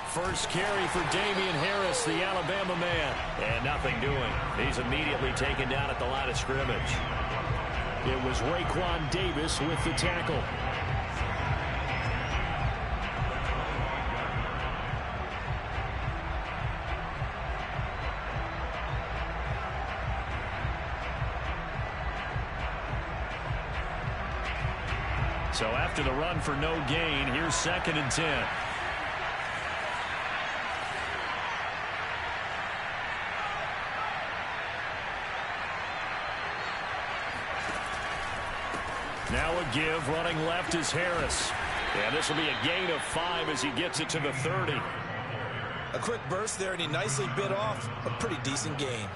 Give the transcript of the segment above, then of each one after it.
First carry for Damian Harris, the Alabama man. And nothing doing. He's immediately taken down at the line of scrimmage. It was Raekwon Davis with the tackle. So after the run for no gain, here's 2nd and 10. Now a give, running left is Harris. And this will be a gain of 5 as he gets it to the 30. A quick burst there, and he nicely bit off a pretty decent gain.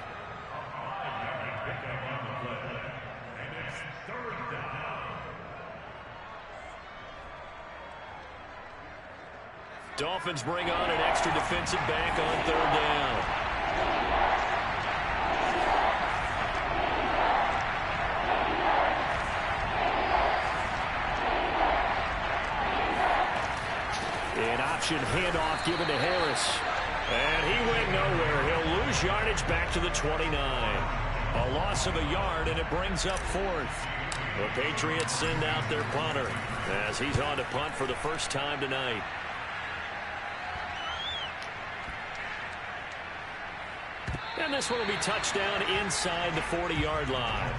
Dolphins bring on an extra defensive back on 3rd down. An option handoff given to Harris. And he went nowhere. He'll lose yardage back to the 29. A loss of a yard, and it brings up 4th. The Patriots send out their punter as he's on to punt for the first time tonight. And this one will be touchdown inside the 40-yard line.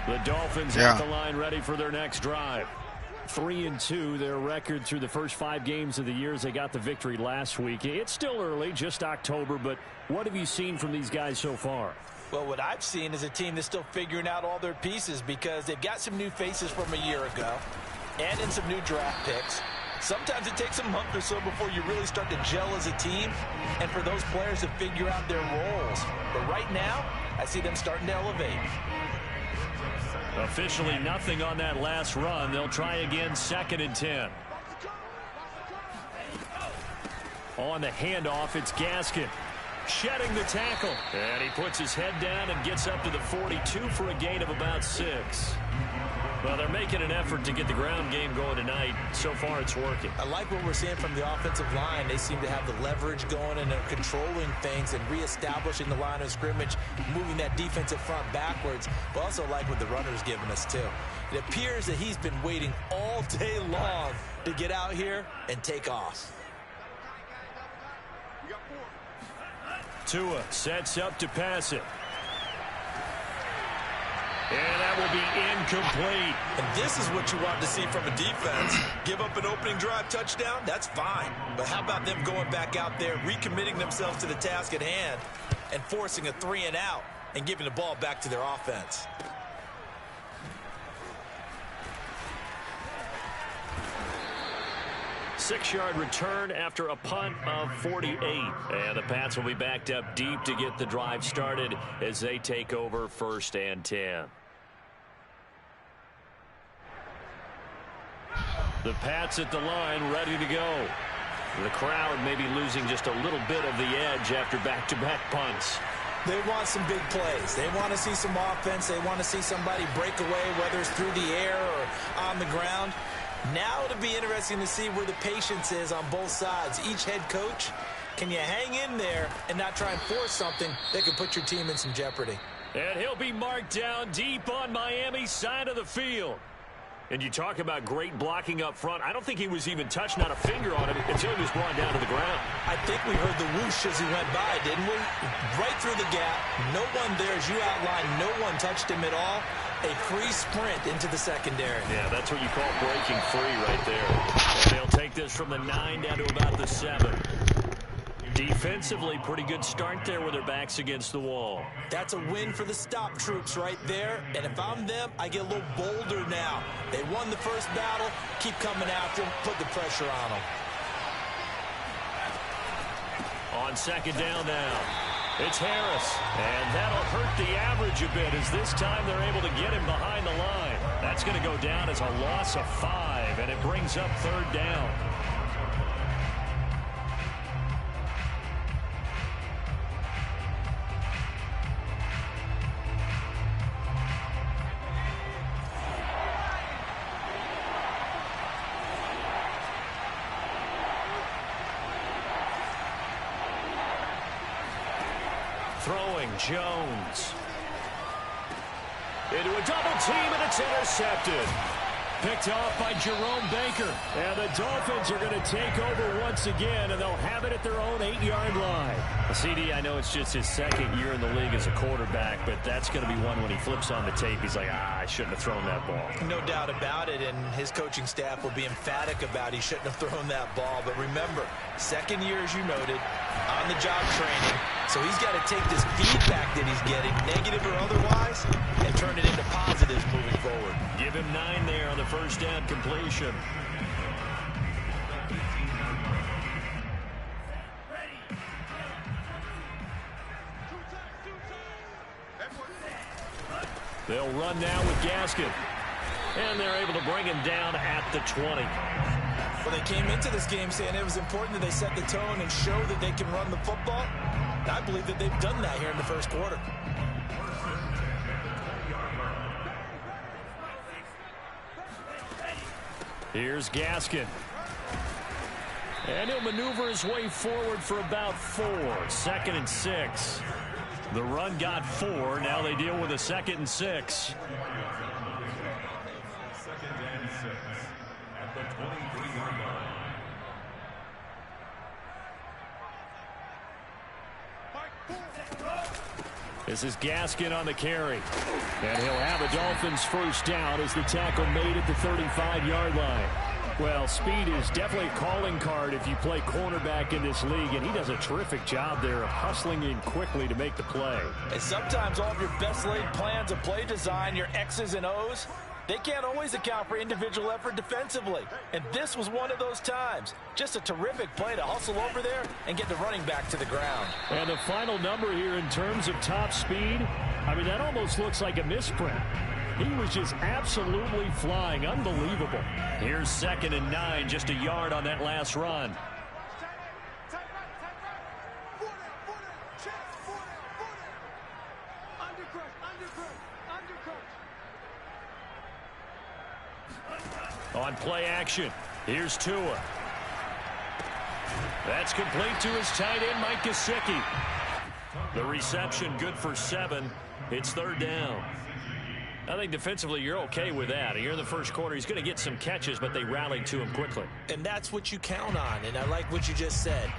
The Dolphins at the line ready for their next drive. 3-2, their record through the first 5 games of the year as they got the victory last week. It's still early, just October, but what have you seen from these guys so far? Well, what I've seen is a team that's still figuring out all their pieces because they've got some new faces from a year ago and in some new draft picks. Sometimes it takes a month or so before you really start to gel as a team and for those players to figure out their roles. But right now, I see them starting to elevate. Officially nothing on that last run. They'll try again, 2nd and 10. On the handoff, it's Gaskin. Shedding the tackle. And he puts his head down and gets up to the 42 for a gain of about 6. Well, they're making an effort to get the ground game going tonight. So far, it's working. I like what we're seeing from the offensive line. They seem to have the leverage going and they're controlling things and reestablishing the line of scrimmage, moving that defensive front backwards. But also like what the runner's giving us, too. It appears that he's been waiting all day long to get out here and take off. Tua sets up to pass it. And that will be incomplete. And this is what you want to see from a defense. Give up an opening drive touchdown, that's fine. But how about them going back out there, recommitting themselves to the task at hand, and forcing a 3-and-out and giving the ball back to their offense? Six-yard return after a punt of 48. And the Pats will be backed up deep to get the drive started as they take over 1st and 10. The Pats at the line ready to go. The crowd may be losing just a little bit of the edge after back-to-back punts. They want some big plays. They want to see some offense. They want to see somebody break away, whether it's through the air or on the ground. Now it'll be interesting to see where the patience is on both sides. Each head coach, can you hang in there and not try and force something that could put your team in some jeopardy? And he'll be marked down deep on Miami's side of the field. And you talk about great blocking up front. I don't think he was even touched, not a finger on him, until he was brought down to the ground. I think we heard the whoosh as he went by, didn't we? Right through the gap. No one there, as you outlined. No one touched him at all. A free sprint into the secondary. Yeah, that's what you call breaking free right there. And they'll take this from the 9 down to about the 7. Defensively, pretty good start there with their backs against the wall. That's a win for the stop troops right there. And if I'm them, I get a little bolder now. They won the first battle. Keep coming after them. Put the pressure on them. On 2nd down now. It's Harris, and that'll hurt the average a bit as this time they're able to get him behind the line. That's going to go down as a loss of 5, and it brings up 3rd down. Throwing Jones. Into a double team, and it's intercepted. Picked off by Jerome Baker. And the Dolphins are going to take over once again, and they'll have it at their own 8-yard line. CD, I know it's just his 2nd year in the league as a quarterback, but that's going to be one when he flips on the tape. He's like, I shouldn't have thrown that ball. No doubt about it, and his coaching staff will be emphatic about he shouldn't have thrown that ball. But remember, 2nd year, as you noted, on-the-job training. So he's got to take this feedback that he's getting, negative or otherwise, and turn it into positives moving forward. Give him 9 there on the first down completion. They'll run now with Gaskin. And they're able to bring him down at the 20. Well, they came into this game saying it was important that they set the tone and show that they can run the football. I believe that they've done that here in the first quarter. Here's Gaskin. And he'll maneuver his way forward for about 4. 2nd and 6. The run got 4. Now they deal with a 2nd and 6. 2nd and 6 at the 23-yard line. This is Gaskin on the carry. And he'll have a Dolphins first down as the tackle made at the 35-yard line. Well, speed is definitely a calling card if you play cornerback in this league, and he does a terrific job there of hustling in quickly to make the play. And sometimes all of your best laid plans of play design, your X's and O's, they can't always account for individual effort defensively. And this was one of those times. Just a terrific play to hustle over there and get the running back to the ground. And the final number here in terms of top speed, I mean, that almost looks like a misprint. He was just absolutely flying. Unbelievable. Here's 2nd and 9, just a yard on that last run. On play action, here's Tua. That's complete to his tight end, Mike Gesicki. The reception good for 7. It's 3rd down. I think defensively you're okay with that. Here in the first quarter, he's going to get some catches, but they rallied to him quickly. And that's what you count on, and I like what you just said.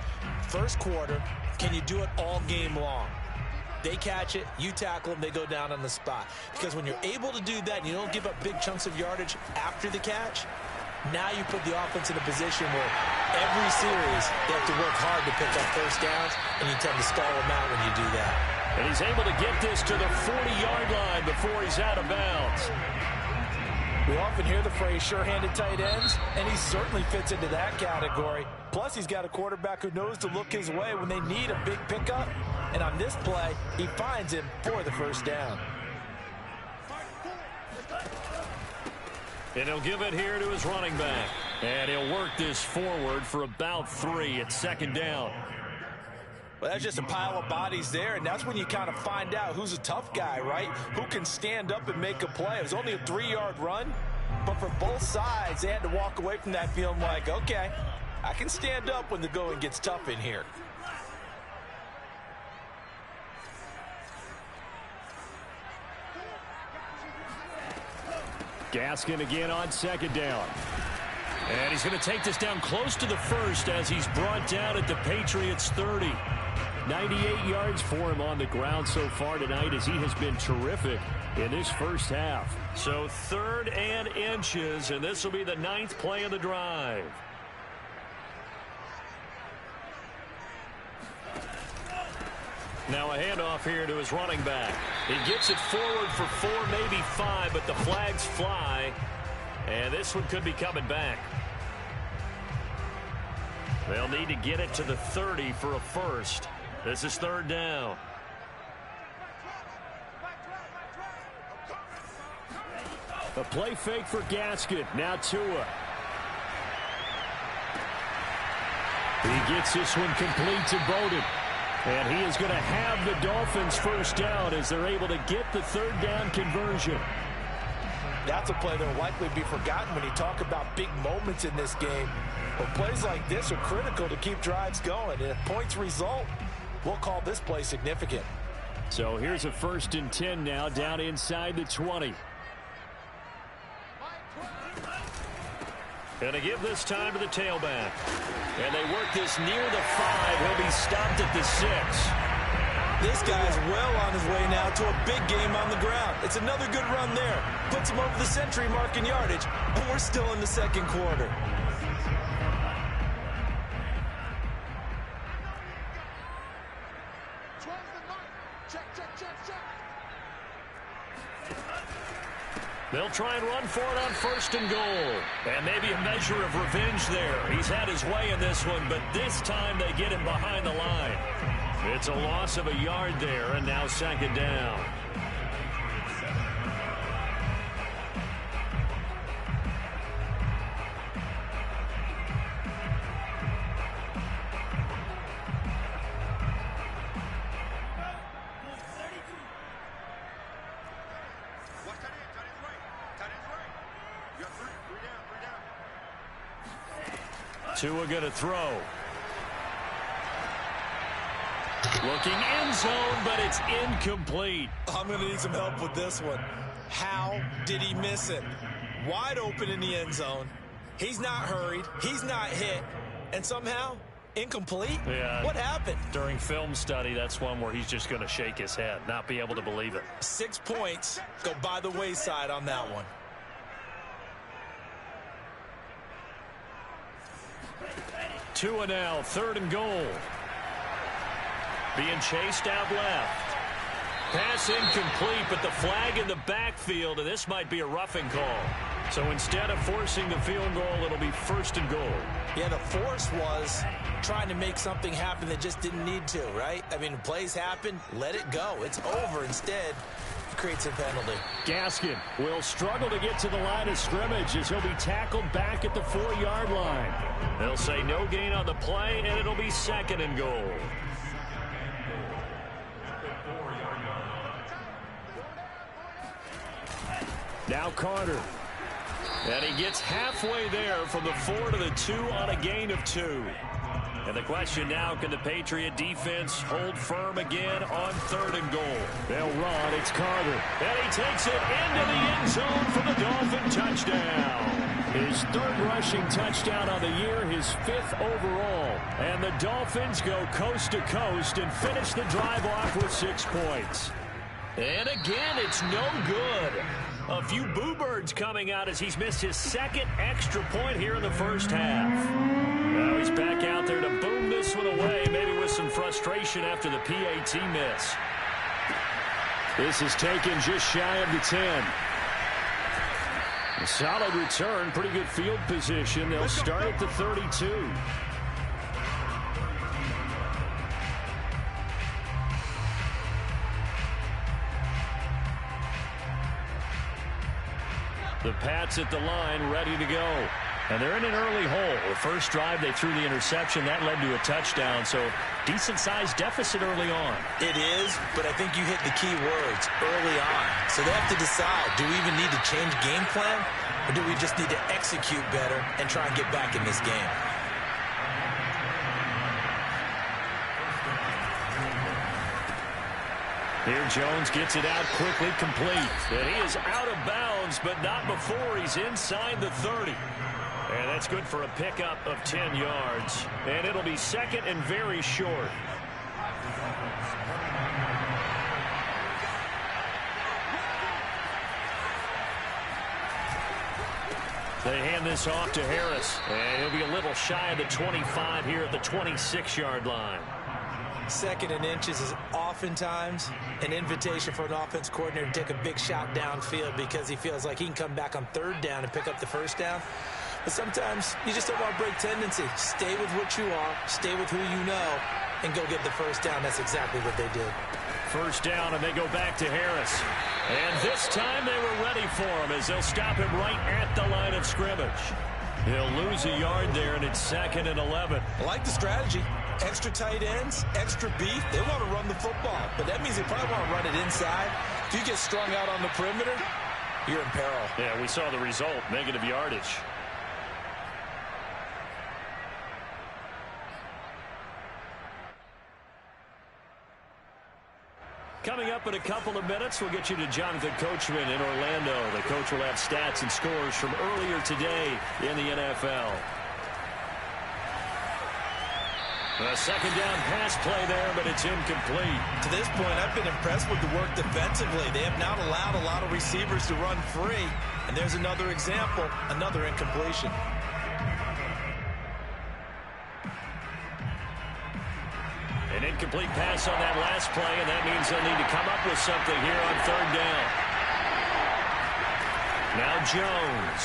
First quarter, can you do it all game long? They catch it, you tackle them, they go down on the spot. Because when you're able to do that and you don't give up big chunks of yardage after the catch, now you put the offense in a position where every series they have to work hard to pick up first downs, and you tend to stall them out when you do that. And he's able to get this to the 40-yard line before he's out of bounds. We often hear the phrase sure-handed tight ends, and he certainly fits into that category. Plus, he's got a quarterback who knows to look his way when they need a big pickup. And on this play, he finds him for the first down. And he'll give it here to his running back. And he'll work this forward for about 3 at 2nd down. Well, that's just a pile of bodies there, and that's when you kind of find out who's a tough guy, right? Who can stand up and make a play. It was only a 3-yard run, but for both sides, they had to walk away from that feeling like, okay, I can stand up when the going gets tough in here. Gaskin again on 2nd down. And he's going to take this down close to the 1st as he's brought down at the Patriots 30. 98 yards for him on the ground so far tonight as he has been terrific in this first half. So 3rd and inches, and this will be the 9th play of the drive. Now a handoff here to his running back. He gets it forward for 4, maybe 5, but the flags fly. And this one could be coming back. They'll need to get it to the 30 for a first. This is 3rd down. A play fake for Gaskin. Now Tua. He gets this one complete to Bowden. And he is going to have the Dolphins first down as they're able to get the third down conversion. That's a play that will likely be forgotten when you talk about big moments in this game. But plays like this are critical to keep drives going. And if points result, we'll call this play significant. So here's a 1st and 10 now down inside the 20. Going to give this time to the tailback. And they work this near the 5. He'll be stopped at the 6. This guy's well on his way now to a big game on the ground. It's another good run there. Puts him over the century mark in yardage, and we're still in the second quarter. They'll try and run for it on 1st and goal. And maybe a measure of revenge there. He's had his way in this one, but this time they get him behind the line. It's a loss of a yard there, and now 2nd down. Tua going to throw. Looking end zone, but it's incomplete. I'm going to need some help with this one. How did he miss it? Wide open in the end zone. He's not hurried. He's not hit. And somehow, incomplete? Yeah. What happened? During film study, that's one where he's just going to shake his head, not be able to believe it. 6 points go by the wayside on that one. Tua now, 3rd and goal. Being chased out left. Pass incomplete, but the flag in the backfield, and this might be a roughing call. So instead of forcing the field goal, it'll be 1st and goal. Yeah, the force was trying to make something happen that just didn't need to, right? I mean, plays happen, let it go. It's over. Instead, it creates a penalty. Gaskin will struggle to get to the line of scrimmage as he'll be tackled back at the 4-yard line. They'll say no gain on the play, and it'll be 2nd and goal. Now Carter. And he gets halfway there from the 4 to the 2 on a gain of 2. And the question now, can the Patriot defense hold firm again on 3rd and goal? They'll run. It's Carter. And he takes it into the end zone for the Dolphin touchdown. His 3rd rushing touchdown on the year, his 5th overall. And the Dolphins go coast to coast and finish the drive off with 6 points. And again, it's no good. A few boo birds coming out as he's missed his 2nd extra point here in the first half. Now he's back out there to boom this one away, maybe with some frustration after the PAT miss. This is taken just shy of the 10. A solid return, pretty good field position. They'll start at the 32. The Pats at the line, ready to go. And they're in an early hole. The first drive, they threw the interception. That led to a touchdown, so decent-sized deficit early on. It is, but I think you hit the key words, early on. So they have to decide, do we even need to change game plan, or do we just need to execute better and try and get back in this game? Here Jones gets it out quickly, complete. And he is out of bounds, but not before he's inside the 30. And that's good for a pickup of 10 yards. And it'll be 2nd and very short. They hand this off to Harris. And he'll be a little shy of the 25 here at the 26-yard line. 2nd and inches is oftentimes an invitation for an offense coordinator to take a big shot downfield because he feels like he can come back on 3rd down and pick up the 1st down. But sometimes you just don't want to break tendency. Stay with what you are, stay with who you know, and go get the 1st down. That's exactly what they did. First down, and they go back to Harris. And this time they were ready for him as they'll stop him right at the line of scrimmage. He'll lose a yard there, and it's 2nd and 11. I like the strategy. Extra tight ends, extra beef. They want to run the football, but that means they probably want to run it inside. If you get strung out on the perimeter, you're in peril. Yeah, we saw the result, negative yardage. Coming up in a couple of minutes, we'll get you to Jonathan Coachman in Orlando. The coach will have stats and scores from earlier today in the NFL. A second down pass play there, but it's incomplete. To this point, I've been impressed with the work defensively. They have not allowed a lot of receivers to run free. And there's another example, another incompletion. An incomplete pass on that last play, and that means they'll need to come up with something here on 3rd down. Now Jones.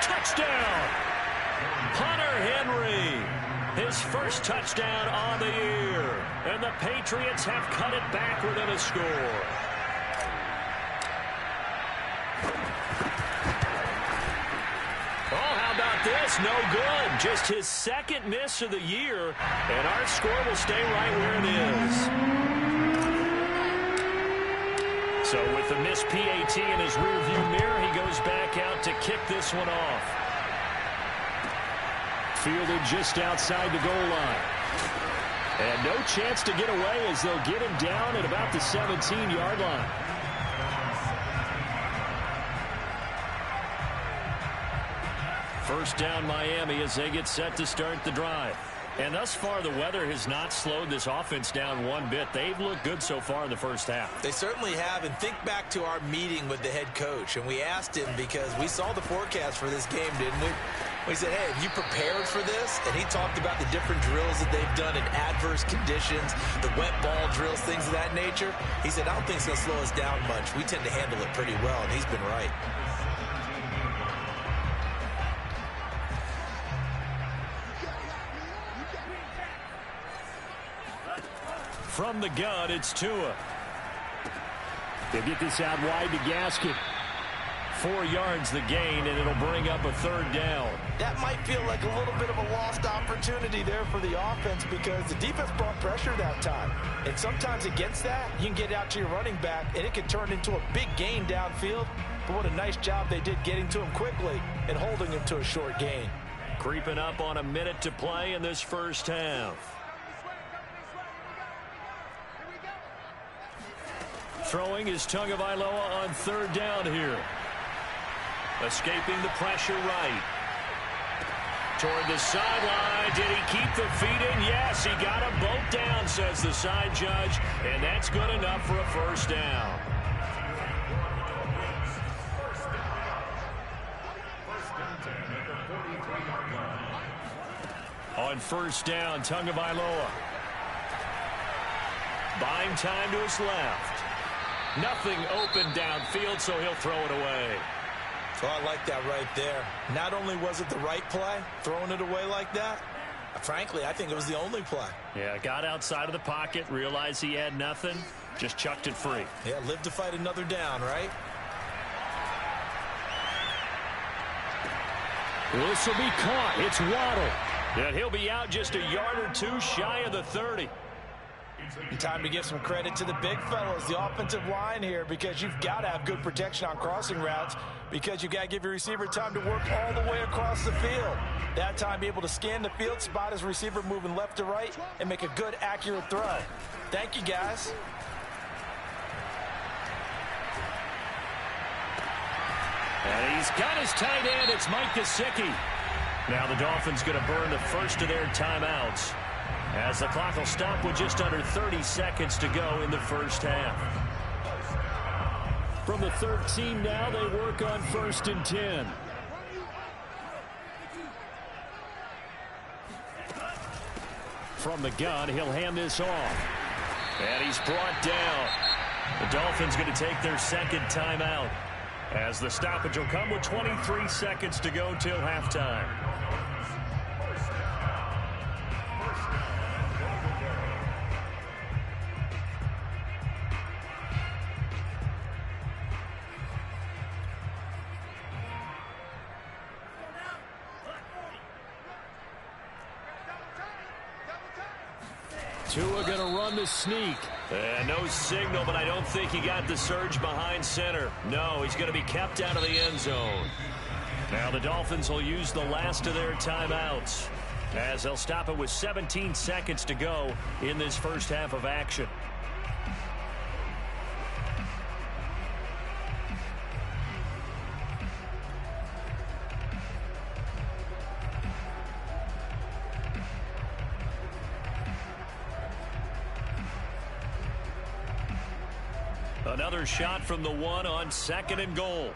Touchdown! Hunter Henry. His first touchdown on the year. And the Patriots have cut it back within a score. This no good. Just his 2nd miss of the year, and our score will stay right where it is. So with the missed PAT in his rearview mirror, he goes back out to kick this one off. Fielded just outside the goal line. And no chance to get away as they'll get him down at about the 17-yard line. First down Miami as they get set to start the drive. And thus far, the weather has not slowed this offense down one bit. They've looked good so far in the first half. They certainly have. And think back to our meeting with the head coach. And we asked him because we saw the forecast for this game, didn't we? We said, hey, have you prepared for this? And he talked about the different drills that they've done in adverse conditions, the wet ball drills, things of that nature. He said, I don't think it's going to slow us down much. We tend to handle it pretty well, and he's been right. From the gun, it's Tua. They'll get this out wide to Gaskin. 4 yards the gain, and it'll bring up a 3rd down. That might feel like a little bit of a lost opportunity there for the offense because the defense brought pressure that time. And sometimes against that, you can get out to your running back, and it can turn into a big gain downfield. But what a nice job they did getting to him quickly and holding him to a short gain. Creeping up on a minute to play in this first half. Throwing is Tagovailoa on 3rd down here. Escaping the pressure right. Toward the sideline. Did he keep the feet in? Yes, he got them both down, says the side judge. And that's good enough for a first down. On first down, Tagovailoa. Buying time to his left. Nothing open downfield, so he'll throw it away. Oh, I like that right there. Not only was it the right play, throwing it away like that, frankly, I think it was the only play. Yeah, got outside of the pocket, realized he had nothing, just chucked it free. Yeah, live to fight another down, right? This will be caught. It's Waddle. And he'll be out just a yard or two shy of the 30. And time to give some credit to the big fellas, the offensive line here, because you've got to have good protection on crossing routes because you've got to give your receiver time to work all the way across the field. That time be able to scan the field, spot his receiver moving left to right, and make a good, accurate throw. Thank you, guys. And he's got his tight end. It's Mike Gesicki. Now the Dolphins going to burn the first of their timeouts, as the clock will stop with just under 30 seconds to go in the first half. From the 13 now, they work on 1st and 10. From the gun, he'll hand this off. And he's brought down. The Dolphins going to take their 2nd timeout, as the stoppage will come with 23 seconds to go till halftime. Tua going to run the sneak. And no signal, but I don't think he got the surge behind center. No, he's going to be kept out of the end zone. Now the Dolphins will use the last of their timeouts, as they'll stop it with 17 seconds to go in this first half of action. Another shot from the one on 2nd and goal.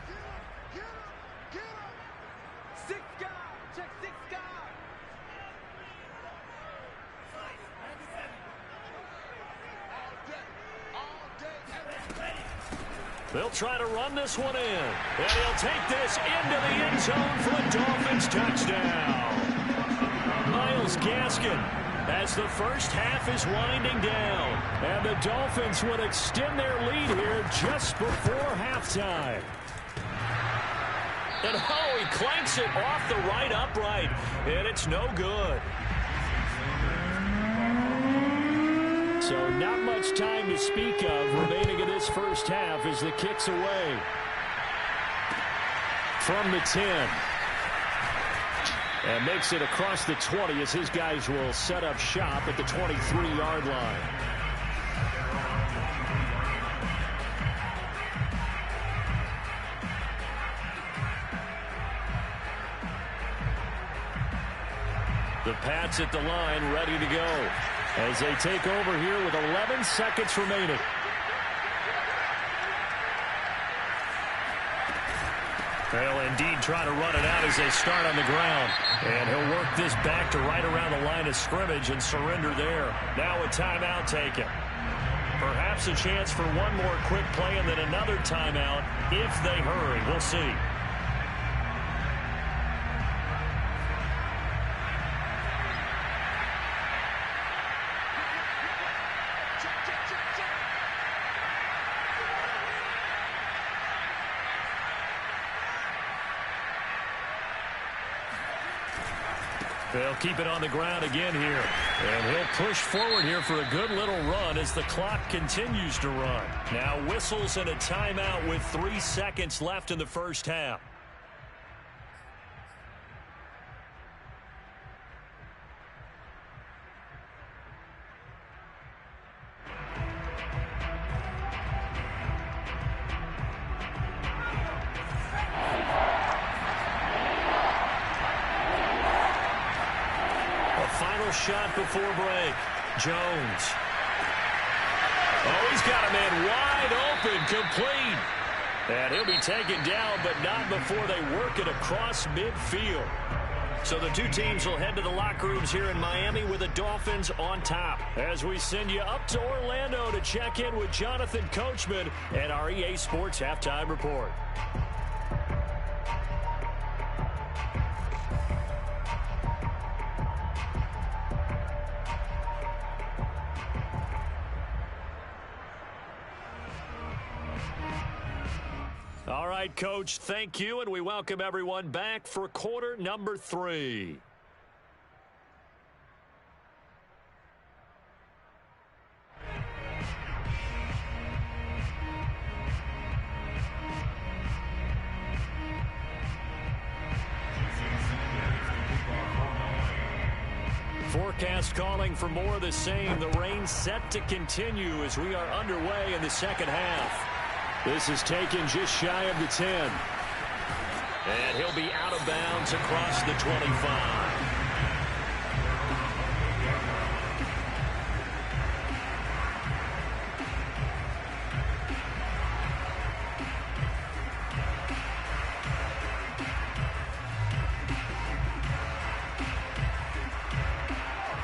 They'll try to run this one in. And he'll take this into the end zone for a Dolphins touchdown. Myles Gaskin, as the first half is winding down. And the Dolphins would extend their lead here just before halftime. And oh, he clanks it off the right upright. And it's no good. So not much time to speak of remaining in this first half as the kick's away. From the 10. And makes it across the 20 as his guys will set up shop at the 23-yard line. The Pats at the line ready to go as they take over here with 11 seconds remaining. They'll indeed try to run it out as they start on the ground. And he'll work this back to right around the line of scrimmage and surrender there. Now a timeout taken. Perhaps a chance for one more quick play and then another timeout if they hurry. We'll see. They'll keep it on the ground again here. And he'll push forward here for a good little run as the clock continues to run. Now whistles and a timeout with 3 seconds left in the first half. Shot before break. Jones. Oh, he's got a man wide open, complete. And he'll be taken down, but not before they work it across midfield. So the two teams will head to the locker rooms here in Miami with the Dolphins on top. As we send you up to Orlando to check in with Jonathan Coachman and our EA Sports Halftime Report. All right, Coach, thank you, and we welcome everyone back for quarter number 3. Forecast calling for more of the same. The rain set to continue as we are underway in the second half. This is taken just shy of the 10. And he'll be out of bounds across the 25.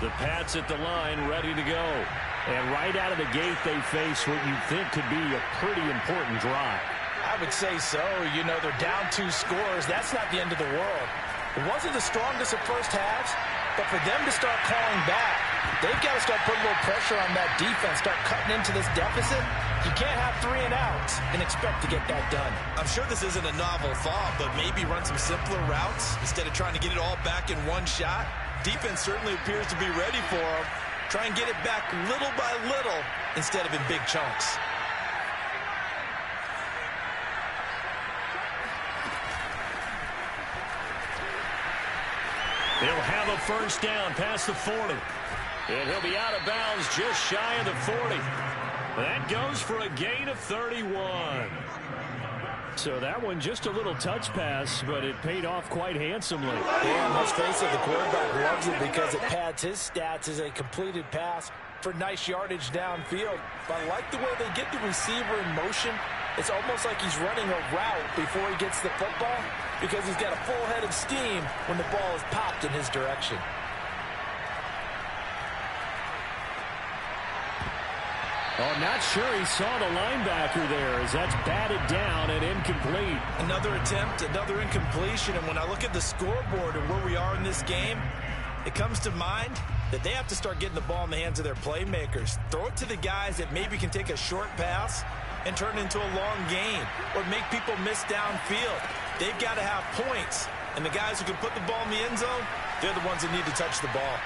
The Pats at the line ready to go. And right out of the gate, they face what you think could be a pretty important drive. I would say so. You know, they're down 2 scores. That's not the end of the world. It wasn't the strongest of first halves, but for them to start calling back, they've got to start putting a little pressure on that defense, start cutting into this deficit. You can't have 3 and outs and expect to get that done. I'm sure this isn't a novel thought, but maybe run some simpler routes instead of trying to get it all back in one shot. Defense certainly appears to be ready for them. Try and get it back little by little instead of in big chunks. He'll have a first down past the 40. And he'll be out of bounds just shy of the 40. That goes for a gain of 31. So that one just a little touch pass, but it paid off quite handsomely. Yeah, let's face it, the quarterback loves it because it pads his stats as a completed pass for nice yardage downfield. But I like the way they get the receiver in motion. It's almost like he's running a route before he gets the football because he's got a full head of steam when the ball is popped in his direction. Oh, not sure he saw the linebacker there as that's batted down and incomplete. Another attempt, another incompletion, and when I look at the scoreboard and where we are in this game, it comes to mind that they have to start getting the ball in the hands of their playmakers. Throw it to the guys that maybe can take a short pass and turn it into a long gain or make people miss downfield. They've got to have points, and the guys who can put the ball in the end zone, they're the ones that need to touch the ball.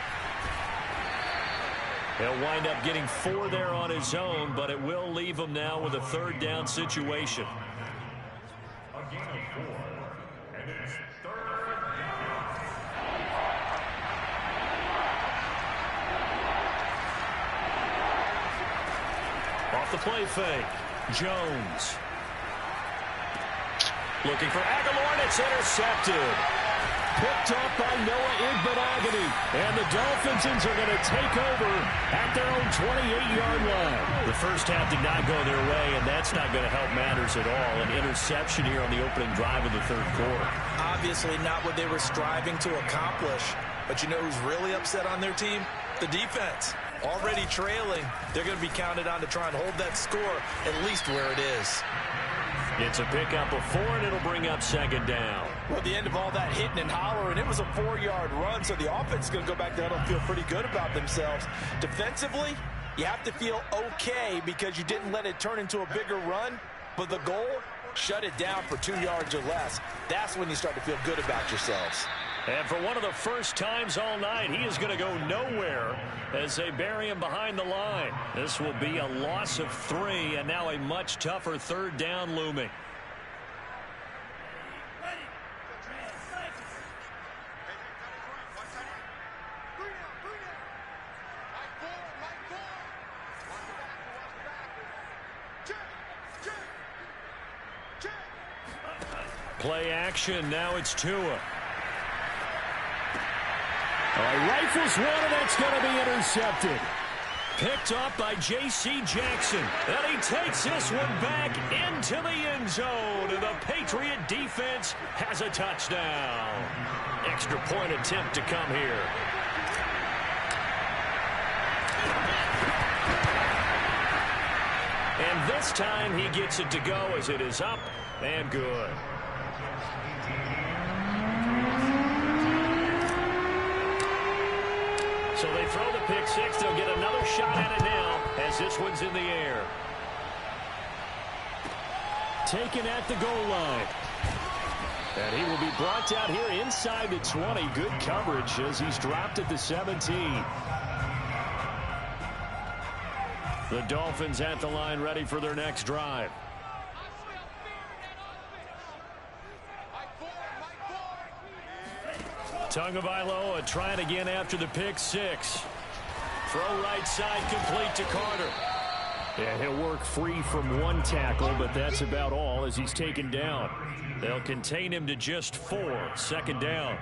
He'll wind up getting 4 there on his own, but it will leave him now with a third down situation. A gain of 4, and it's third down. Off the play fake, Jones. Looking for Aguilar, and it's intercepted. Picked up by Noah Igbenogany. And the Dolphins are going to take over at their own 28-yard line. The first half did not go their way, and that's not going to help matters at all. An interception here on the opening drive of the third quarter. Obviously not what they were striving to accomplish. But you know who's really upset on their team? The defense. Already trailing, they're going to be counted on to try and hold that score at least where it is. It's a pickup of 4, and it'll bring up second down. Well, at the end of all that hitting and hollering, it was a 4-yard run, so the offense is going to go back there and feel pretty good about themselves. Defensively, you have to feel okay because you didn't let it turn into a bigger run, but the goal, shut it down for 2 yards or less. That's when you start to feel good about yourselves. And for one of the first times all night, he is going to go nowhere as they bury him behind the line. This will be a loss of 3, and now a much tougher third down looming. Play action, now it's Tua. Rifles one, and that's going to be intercepted. Picked up by J.C. Jackson. And he takes this one back into the end zone. And the Patriot defense has a touchdown. Extra point attempt to come here. And this time he gets it to go as it is up and good. So they throw the pick 6. They'll get another shot at it now as this one's in the air. Taken at the goal line. And he will be brought down here inside the 20. Good coverage as he's dropped at the 17. The Dolphins at the line ready for their next drive. Tagovailoa trying again after the pick 6. Throw right side complete to Carter. And he'll work free from 1 tackle, but that's about all as he's taken down. They'll contain him to just 4. Second down.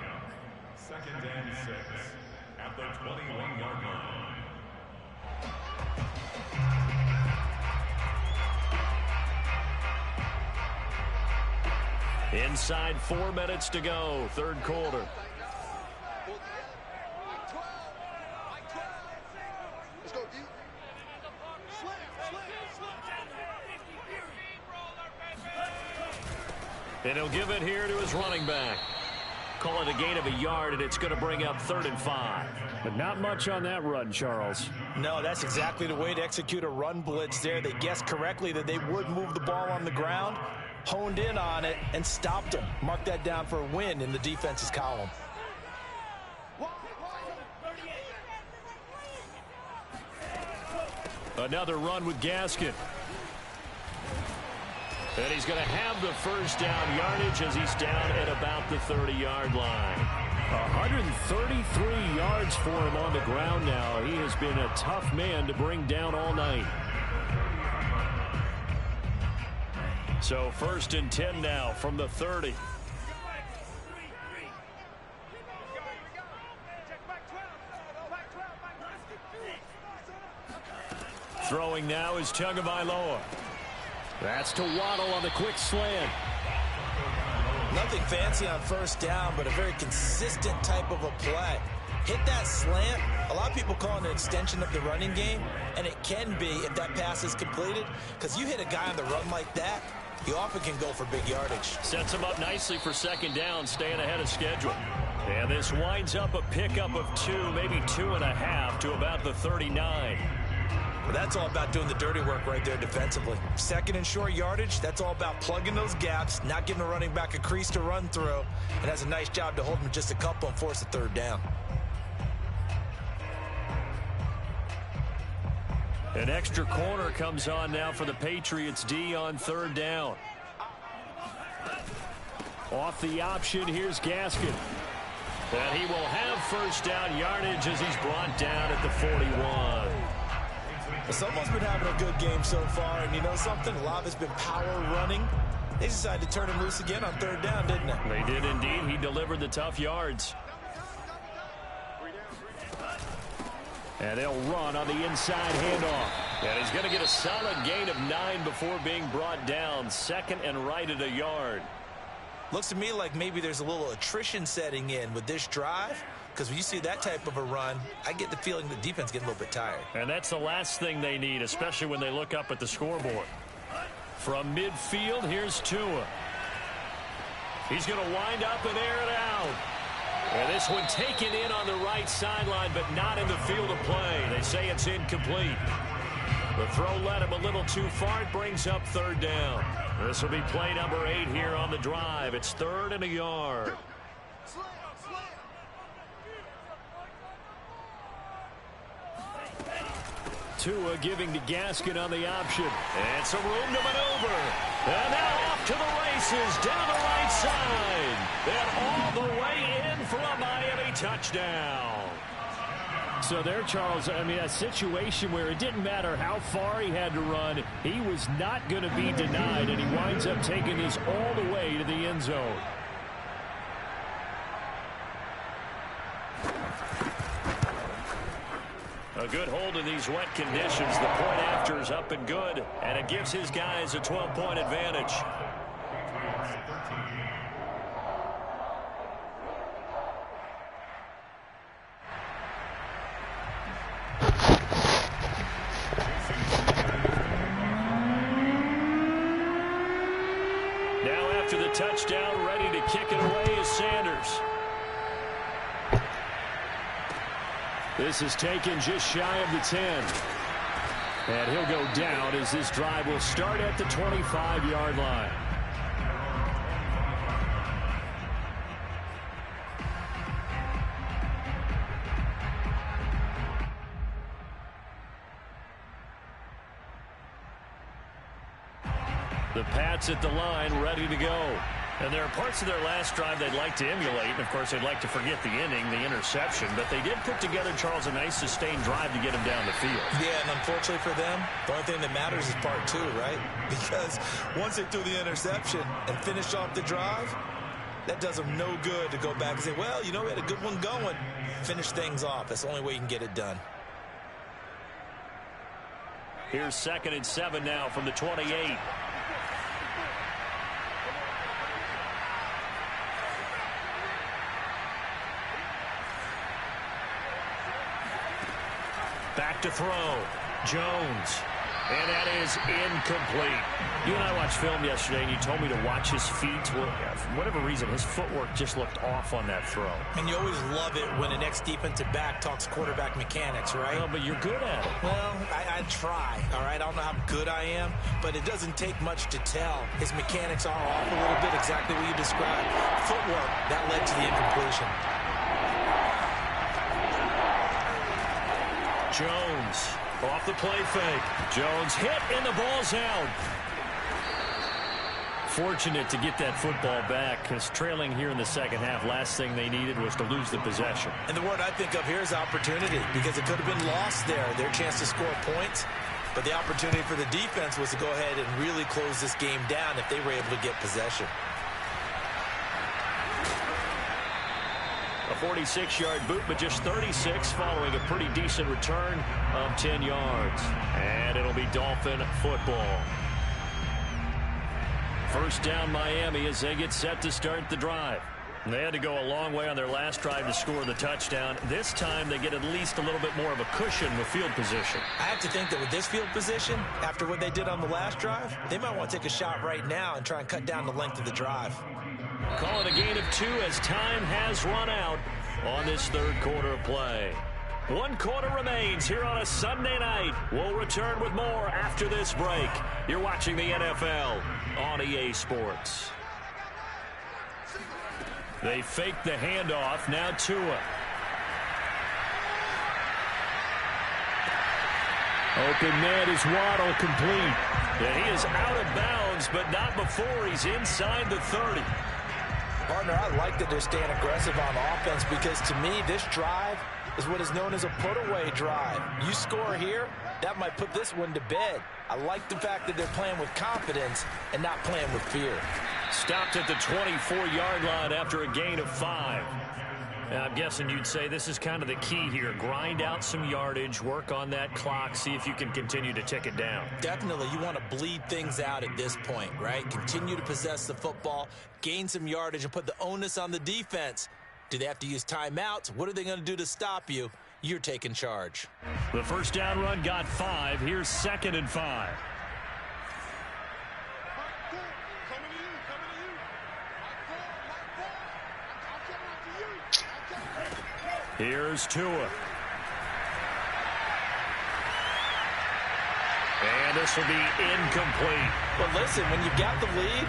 Second and 6 at the 21-yard line. Inside 4 minutes to go, third quarter. And he'll give it here to his running back. Call it a gain of a yard, and it's going to bring up 3rd and 5. But not much on that run, Charles. No, that's exactly the way to execute a run blitz there. They guessed correctly that they would move the ball on the ground, honed in on it, and stopped them. Mark that down for a win in the defense's column. Another run with Gaskin. And he's going to have the first down yardage as he's down at about the 30-yard line. 133 yards for him on the ground now. He has been a tough man to bring down all night. So 1st and 10 now from the 30. Throwing now is Tagovailoa. That's to Waddle on the quick slant. Nothing fancy on first down, but a very consistent type of a play. Hit that slant. A lot of people call it an extension of the running game, and it can be if that pass is completed, because you hit a guy on the run like that, he often can go for big yardage. Sets him up nicely for 2nd down, staying ahead of schedule. And this winds up a pickup of 2, maybe 2.5 to about the 39. Well, that's all about doing the dirty work right there defensively. 2nd and short yardage, that's all about plugging those gaps, not giving a running back a crease to run through, and has a nice job to hold him just a couple and force a 3rd down. An extra corner comes on now for the Patriots D on 3rd down. Off the option, here's Gaskin. And he will have first down yardage as he's brought down at the 41. Someone's been having a good game so far, and you know something? A lot of it's been power running. They decided to turn him loose again on 3rd down, didn't they? They did indeed. He delivered the tough yards. And they'll run on the inside handoff. And he's going to get a solid gain of 9 before being brought down. 2nd and right at a yard. Looks to me like maybe there's a little attrition setting in with this drive. Because when you see that type of a run, I get the feeling the defense getting a little bit tired. And that's the last thing they need, especially when they look up at the scoreboard. From midfield, here's Tua. He's going to wind up and air it out. And this one taken in on the right sideline, but not in the field of play. They say it's incomplete. The throw led him a little too far. It brings up 3rd down. This will be play number 8 here on the drive. It's 3rd and a yard. Tua giving to Gaskin on the option. And some room to maneuver. And now off to the races down the right side. And all the way in for a Miami touchdown. So there, Charles, I mean, a situation where it didn't matter how far he had to run. He was not going to be denied, and he winds up taking this all the way to the end zone. A good hold in these wet conditions. The point after is up and good, and it gives his guys a 12-point advantage. Now after the touchdown, ready to kick it away is Sanders. This is taken just shy of the 10. And he'll go down as this drive will start at the 25-yard line. The Pats at the line, ready to go. And there are parts of their last drive they'd like to emulate. And, of course, they'd like to forget the inning, the interception. But they did put together, Charles, a nice sustained drive to get him down the field. Yeah, and unfortunately for them, the only thing that matters is part 2, right? Because once they threw the interception and finished off the drive, that does them no good to go back and say, well, you know, we had a good one going. Finish things off. That's the only way you can get it done. Here's 2nd and 7 now from the 28. Back to throw. Jones. And that is incomplete. You and I watched film yesterday, and you told me to watch his feet. Well, for whatever reason, his footwork just looked off on that throw. And you always love it when an ex-defensive back talks quarterback mechanics, right? Well, but you're good at it. Well, I try, all right? I don't know how good I am, but it doesn't take much to tell. His mechanics are off a little bit, exactly what you described. Footwork, that led to the incompletion. Jones Off the play fake. Jones hit, and the ball's out. Fortunate to get that football back, because trailing here in the second half, last thing they needed was to lose the possession. And the word I think of here is opportunity, because it could have been lost there, their chance to score points. But the opportunity for the defense was to go ahead and really close this game down if they were able to get possession. A 46-yard boot, but just 36 following a pretty decent return of 10 yards. And it'll be Dolphin football. First down Miami as they get set to start the drive. They had to go a long way on their last drive to score the touchdown. This time they get at least a little bit more of a cushion with field position. I have to think that with this field position, after what they did on the last drive, they might want to take a shot right now and try and cut down the length of the drive. Call it a gain of 2 as time has run out on this third quarter of play. 1 quarter remains here on a Sunday night. We'll return with more after this break. You're watching the NFL on EA Sports. They fake the handoff. Now Tua. Open man is Waddle, complete. And he is out of bounds, but not before he's inside the 30. Partner, I like that they're staying aggressive on offense, because to me, this drive is what is known as a put-away drive. You score here, that might put this one to bed. I like the fact that they're playing with confidence and not playing with fear. Stopped at the 24-yard line after a gain of 5. I'm guessing you'd say this is kind of the key here. Grind out some yardage, work on that clock, see if you can continue to tick it down. Definitely, you want to bleed things out at this point, right? Continue to possess the football, gain some yardage, and put the onus on the defense. Do they have to use timeouts? What are they going to do to stop you? You're taking charge. The first down run got 5. Here's 2nd and 5. Here's Tua. And this will be incomplete. But listen, when you've got the lead,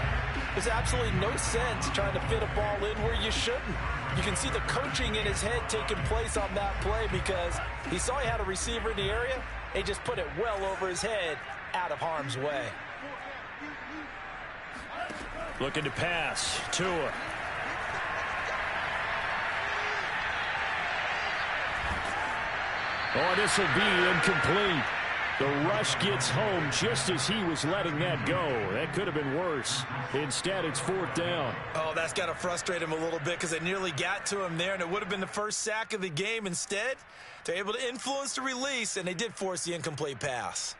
there's absolutely no sense trying to fit a ball in where you shouldn't. You can see the coaching in his head taking place on that play, because he saw he had a receiver in the area, and he just put it well over his head, out of harm's way. Looking to pass. Tua. Oh, this will be incomplete. The rush gets home just as he was letting that go. That could have been worse. Instead, it's 4th down. Oh, that's got to frustrate him a little bit, because they nearly got to him there, and it would have been the first sack of the game. Instead, they're able to influence the release, and they did force the incomplete pass.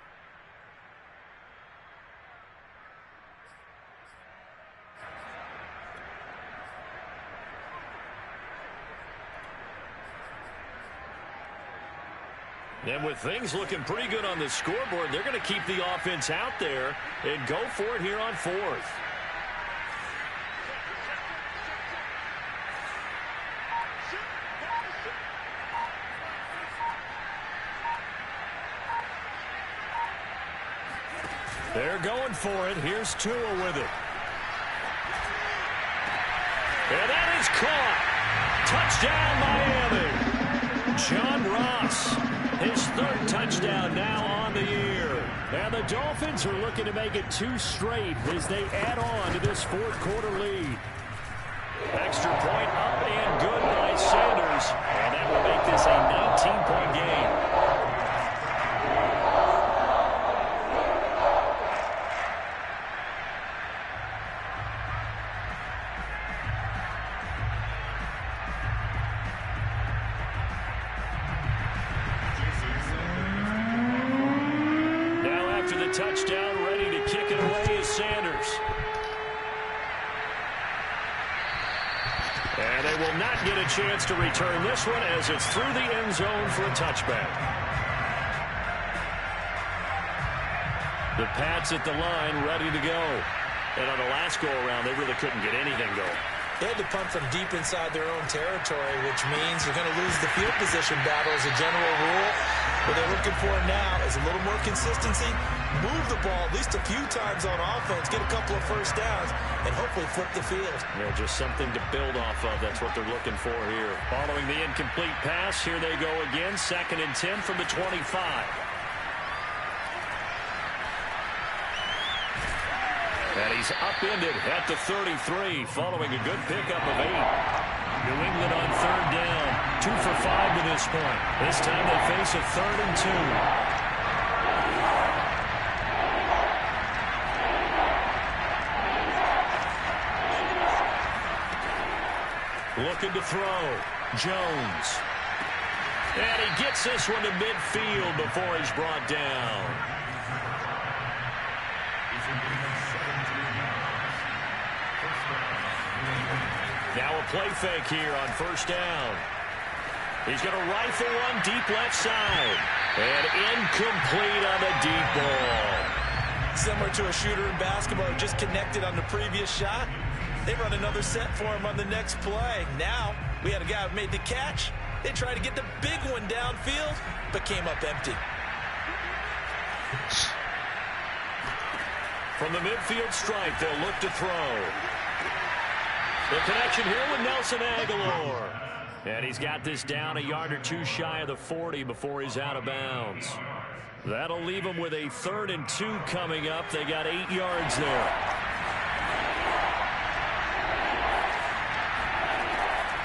And with things looking pretty good on the scoreboard, they're going to keep the offense out there and go for it here on 4th. They're going for it. Here's Tua with it. And that is caught. Touchdown, Miami. John Ross, his 3rd touchdown now on the year. And the Dolphins are looking to make it 2 straight as they add on to this 4th quarter lead. Extra point up and good by Sanders. And that will make this a 19-point game. Touchdown, ready to kick it away is Sanders. And they will not get a chance to return this one as it's through the end zone for a touchback. The Pats at the line, ready to go. And on the last go-around, they really couldn't get anything going. They had to punt from deep inside their own territory, which means you're going to lose the field position battle as a general rule. What they're looking for now is a little more consistency, move the ball at least a few times on offense, get a couple of first downs, and hopefully flip the field. Yeah, just something to build off of. That's what they're looking for here. Following the incomplete pass, here they go again. 2nd and 10 from the 25. And he's upended at the 33 following a good pickup of 8. New England on third down. 2 for 5 to this point. This time they face a 3rd and 2. Looking to throw. Jones. And he gets this one to midfield before he's brought down. Now a play fake here on first down. He's going to rifle one deep left side. And incomplete on the deep ball. Similar to a shooter in basketball, just connected on the previous shot. They run another set for him on the next play. Now we had a guy who made the catch. They tried to get the big one downfield, but came up empty. From the midfield stripe, they'll look to throw. The connection here with Nelson Aguilar. And he's got this down a yard or 2 shy of the 40 before he's out of bounds. That'll leave him with a 3rd and 2 coming up. They got 8 yards there.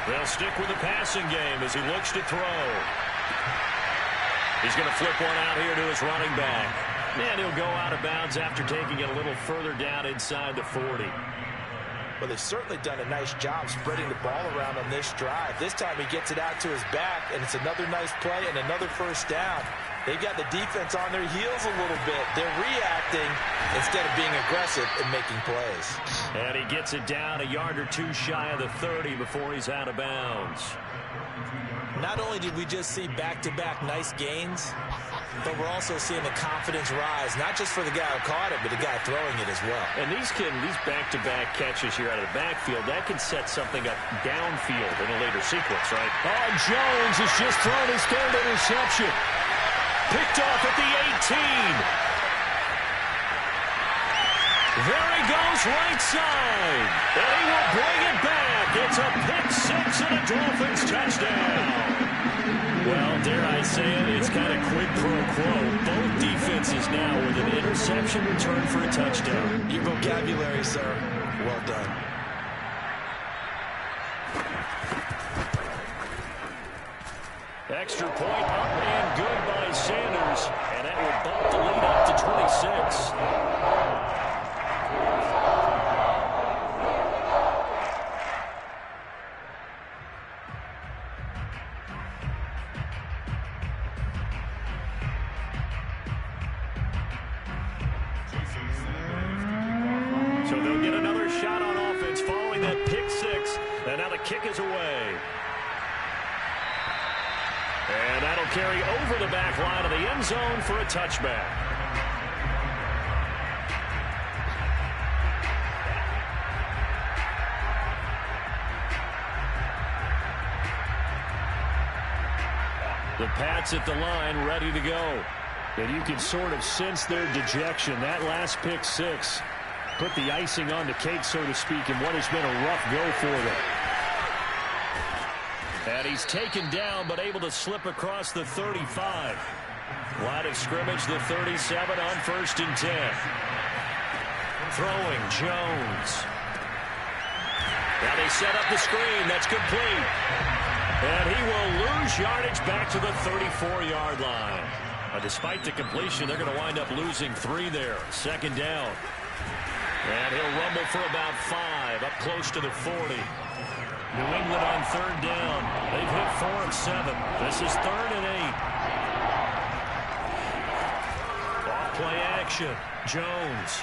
They'll stick with the passing game as he looks to throw. He's going to flip one out here to his running back. And he'll go out of bounds after taking it a little further down inside the 40. Well, they've certainly done a nice job spreading the ball around on this drive. This time he gets it out to his back, and it's another nice play and another first down. They've got the defense on their heels a little bit. They're reacting instead of being aggressive and making plays. And he gets it down a yard or 2 shy of the 30 before he's out of bounds. Not only did we just see back-to-back nice gains, but we're also seeing the confidence rise, not just for the guy who caught it, but the guy throwing it as well. And these back-to-back catches here out of the backfield, that can set something up downfield in a later sequence, right? Oh, Jones has just thrown his 3rd interception. Picked off at the 18. There he goes right side. And he will bring it back. It's a pick 6 and a Dolphins touchdown. Well, dare I say it, it's kind of quid pro quo. Both defenses now with an interception return for a touchdown. Your vocabulary, sir. Well done. Extra point up and good by Sanders. And that will bump the lead up to 26. So they'll get another shot on offense following that pick 6. And now the kick is away. And that'll carry over the back line of the end zone for a touchback. The Pats at the line ready to go. And you can sort of sense their dejection. That last pick 6 put the icing on the cake, so to speak, in what has been a rough go for them. And he's taken down, but able to slip across the 35. Line of scrimmage, the 37 on 1st and 10. Throwing, Jones. Now they set up the screen. That's complete. And he will lose yardage back to the 34-yard line. Despite the completion, they're going to wind up losing 3 there. 2nd down. And he'll rumble for about 5, up close to the 40. New England on 3rd down. They've hit 4 of 7. This is 3rd and 8. Off play action. Jones.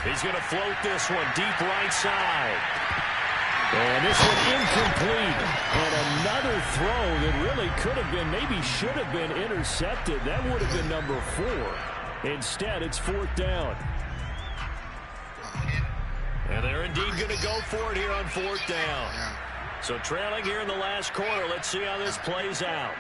He's going to float this one deep right side. And this one incomplete. And another throw that really could have been, maybe should have been intercepted. That would have been number 4. Instead, it's 4th down. And they're indeed going to go for it here on 4th down. So trailing here in the last quarter. Let's see how this plays out.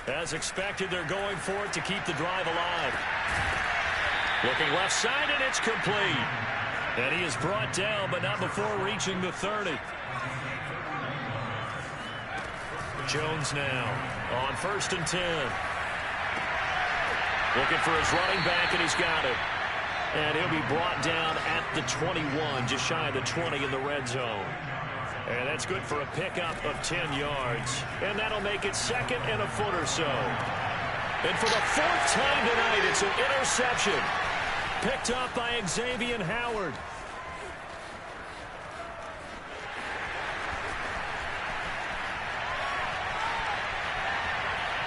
As expected, they're going for it to keep the drive alive. Looking left side, and it's complete. And he is brought down, but not before reaching the 30. Jones now on 1st and 10. Looking for his running back, and he's got it. And he'll be brought down at the 21, just shy of the 20 in the red zone. And that's good for a pickup of 10 yards. And that'll make it 2nd and a foot or so. And for the 4th time tonight, it's an interception. Picked up by Xavier Howard.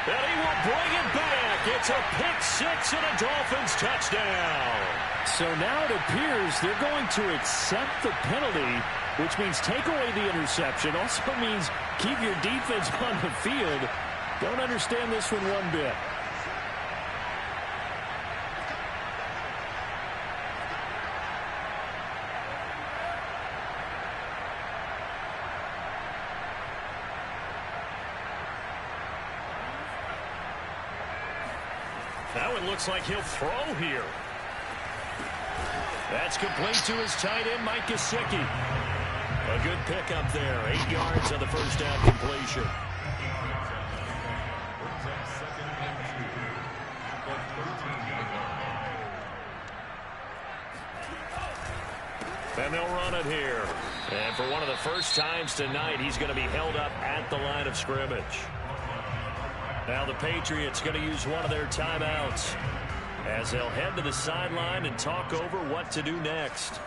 And he will bring it back. It's a pick 6 and a Dolphins touchdown. So now it appears they're going to accept the penalty, which means take away the interception. Also means keep your defense on the field. Don't understand this one one bit. Now it looks like he'll throw here. That's complete to his tight end, Mike Gesicki. A good pickup there. 8 yards on the first down completion. And they'll run it here. And for one of the first times tonight, he's going to be held up at the line of scrimmage. Now the Patriots going to use one of their timeouts as they'll head to the sideline and talk over what to do next.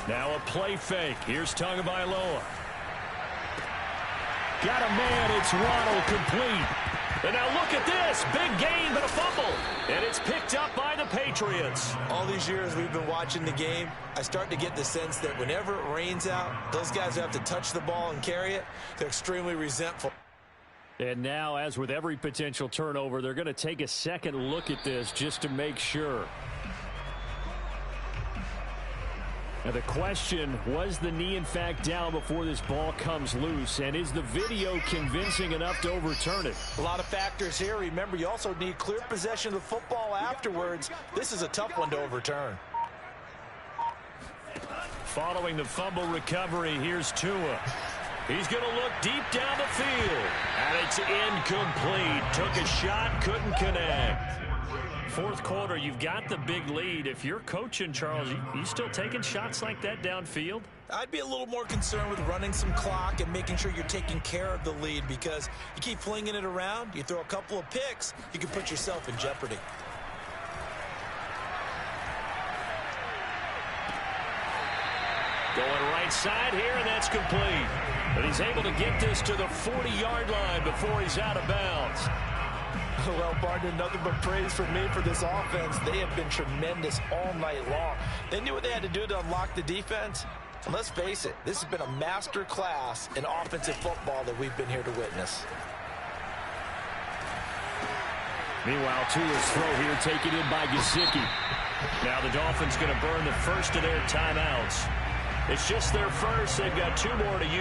Now a play fake. Here's Tagovailoa. Got a man. It's Ronald complete. And now look at this. Big gain, but a fumble. And it's picked up by the Patriots. All these years we've been watching the game, I start to get the sense that whenever it rains out, those guys who have to touch the ball and carry it, they're extremely resentful. And now, as with every potential turnover, they're going to take a second look at this just to make sure. Now the question, was the knee in fact down before this ball comes loose? And is the video convincing enough to overturn it? A lot of factors here. Remember, you also need clear possession of the football afterwards. This is a tough one to overturn. Following the fumble recovery, here's Tua. He's going to look deep down the field. And it's incomplete. Took a shot, couldn't connect. Fourth quarter, you've got the big lead. If you're coaching, Charles, you still taking shots like that downfield? I'd be a little more concerned with running some clock and making sure you're taking care of the lead, because you keep flinging it around, you throw a couple of picks, you can put yourself in jeopardy. Going right side here, and that's complete. But he's able to get this to the 40-yard line before he's out of bounds. Well, Barton, nothing but praise from me for this offense. They have been tremendous all night long. They knew what they had to do to unlock the defense. And let's face it, this has been a master class in offensive football that we've been here to witness. Meanwhile, Tua's throw here taken in by Gesicki. Now the Dolphins going to burn the first of their timeouts. It's just their first. They've got 2 more to use.